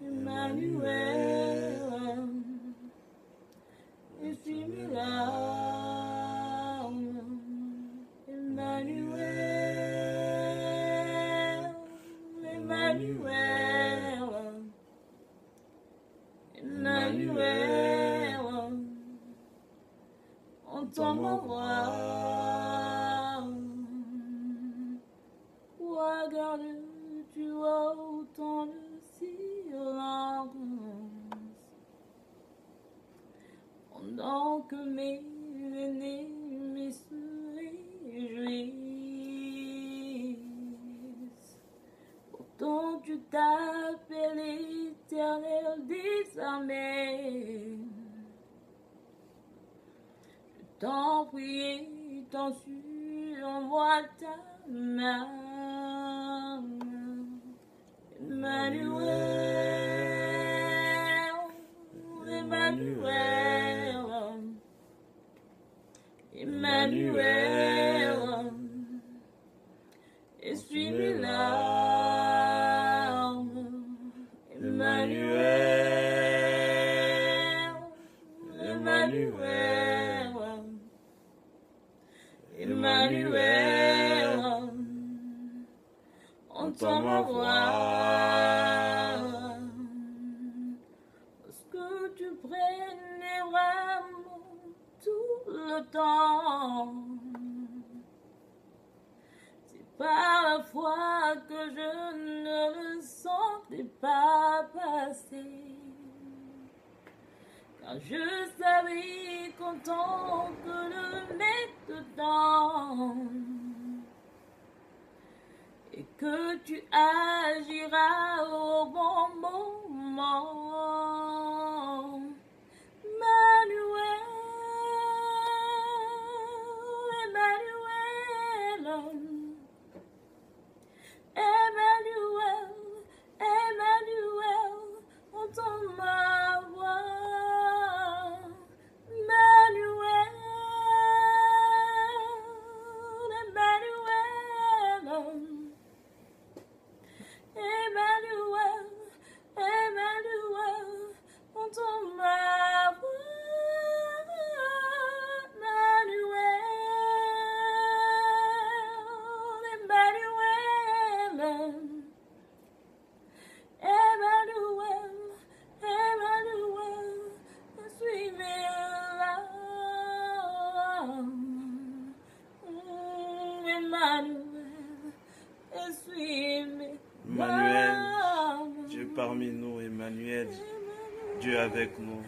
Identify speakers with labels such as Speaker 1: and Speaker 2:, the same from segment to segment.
Speaker 1: Emmanuel, suis-moi là. Emmanuel, Emmanuel, Emmanuel, entends ma voix. Regarde, tu as autant de silence. Pendant que mes ennemis se réjouissent, pourtant tu t'appelles l'Éternel des armées. Je t'en prie, t'en suis, envoie ta main. Emmanuel, Emmanuel, Emmanuel, essuie mes larmes. Emmanuel, Emmanuel, Emmanuel, entends ma voix. Parce que tu prenais vraiment tout le temps. C'est par la foi que je ne le sentais pas passer. Car je savais qu'en tant que le mettre dedans, et que tu agiras au bon moment. Emmanuel, Emmanuel, Emmanuel, Emmanuel, entends ma voix. Emmanuel, Emmanuel, Emmanuel, Emmanuel, entends ma voix. Emmanuel, Emmanuel, Emmanuel, Emmanuel, suis mes larmes. Emmanuel, suis mes
Speaker 2: Emmanuel, Dieu parmi nous, Emmanuel, Dieu avec nous.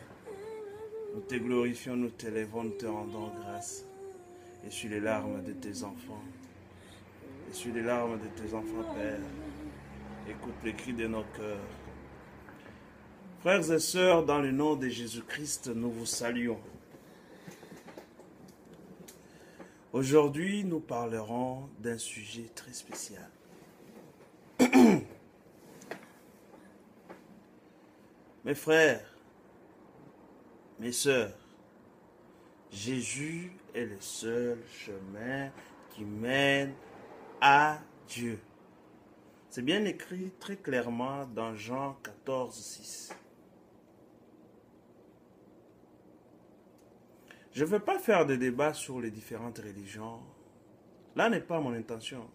Speaker 2: Nous te glorifions, nous t'élèvons, nous te rendons grâce. Essuie les larmes de tes enfants. Essuie les larmes de tes enfants, Père. Écoute les cris de nos cœurs. Frères et sœurs, dans le nom de Jésus-Christ, nous vous saluons. Aujourd'hui, nous parlerons d'un sujet très spécial. Mes frères, mes sœurs, Jésus est le seul chemin qui mène à Dieu. C'est bien écrit très clairement dans Jean 14, 6. Je ne veux pas faire de débat sur les différentes religions. Là n'est pas mon intention.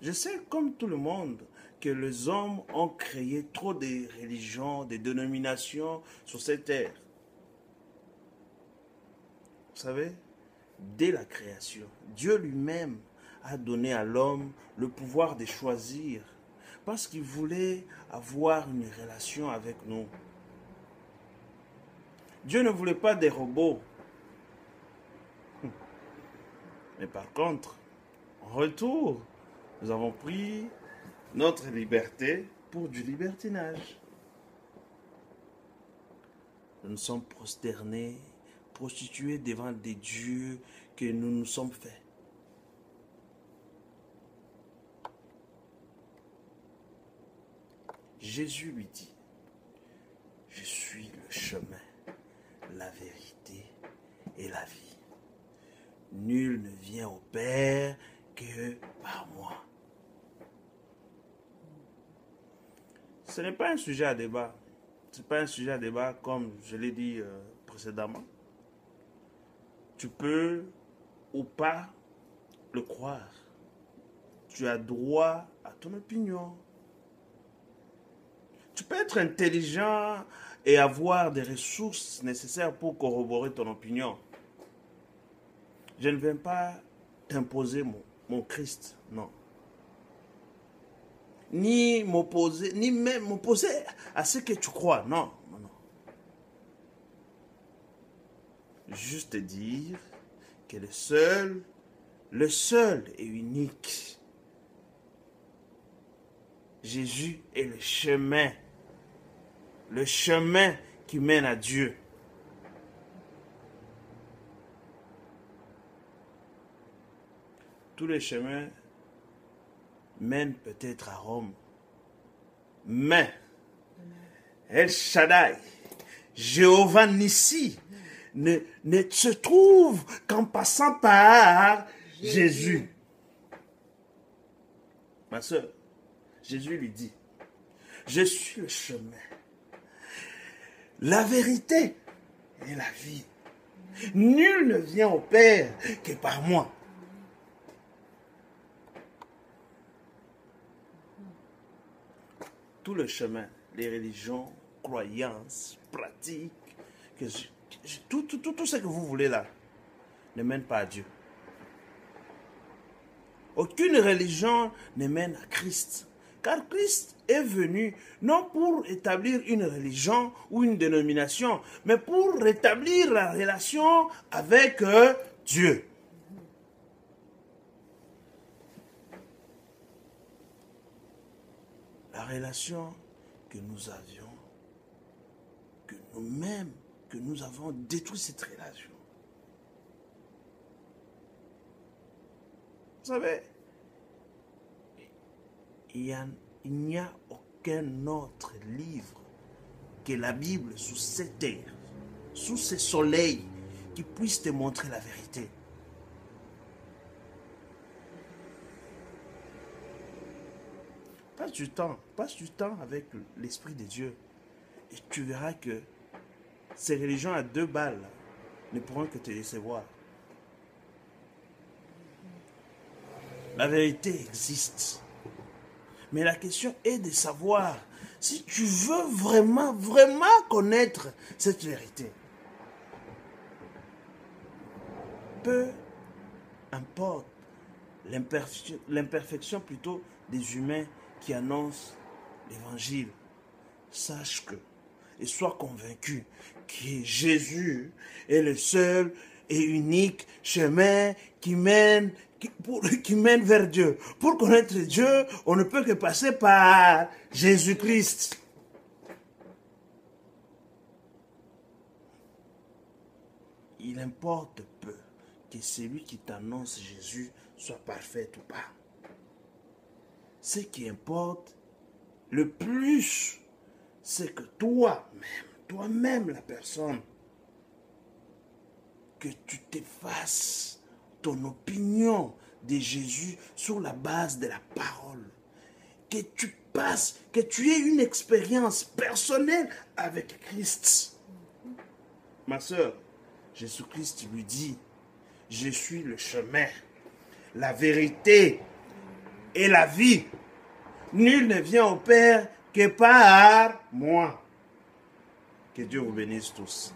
Speaker 2: Je sais, comme tout le monde, que les hommes ont créé trop de religions, de dénominations sur cette terre. Vous savez, dès la création, Dieu lui-même a donné à l'homme le pouvoir de choisir parce qu'il voulait avoir une relation avec nous. Dieu ne voulait pas des robots. Mais par contre, en retour, nous avons pris notre liberté pour du libertinage. Nous nous sommes prosternés, prostitués devant des dieux que nous nous sommes faits. Jésus lui dit, je suis le chemin, la vérité et la vie. Nul ne vient au Père que par Ce n'est pas un sujet à débat. Ce n'est pas un sujet à débat comme je l'ai dit précédemment. Tu peux ou pas le croire. Tu as droit à ton opinion. Tu peux être intelligent et avoir des ressources nécessaires pour corroborer ton opinion. Je ne viens pas t'imposer mon Christ, non. Ni m'opposer, ni même m'opposer à ce que tu crois, non, non, non. Juste te dire que le seul et unique, Jésus est le chemin qui mène à Dieu. Tous les chemins mènent peut-être à Rome, mais El Shaddai, Jéhovah Nissi, ne se trouve qu'en passant par Jésus. Ma soeur, Jésus lui dit, je suis le chemin, la vérité et la vie. Nul ne vient au Père que par moi. Tout le chemin, les religions, croyances, pratiques, tout ce que vous voulez là, ne mène pas à Dieu. Aucune religion ne mène à Christ. Car Christ est venu non pour établir une religion ou une dénomination, mais pour rétablir la relation avec Dieu. La relation que nous avions, que nous-mêmes, que nous avons détruit cette relation. Vous savez, il n'y a aucun autre livre que la Bible sous cette terre, sous ce soleil, qui puisse te montrer la vérité. Passe du temps avec l'Esprit de Dieu et tu verras que ces religions à 2 balles ne pourront que te décevoir. La vérité existe. Mais la question est de savoir si tu veux vraiment connaître cette vérité. Peu importe l'imperfection plutôt des humains qui annoncent l'évangile. Sache que et sois convaincu que Jésus est le seul et unique chemin qui mène vers Dieu. Pour connaître Dieu, on ne peut que passer par Jésus-Christ. Il importe peu que celui qui t'annonce Jésus soit parfait ou pas. Ce qui importe le plus, c'est que toi-même la personne, que tu te fasses ton opinion de Jésus sur la base de la parole. Que tu aies une expérience personnelle avec Christ. Ma soeur, Jésus-Christ lui dit, je suis le chemin, la vérité et la vie. Nul ne vient au Père que par moi. Que Dieu vous bénisse tous.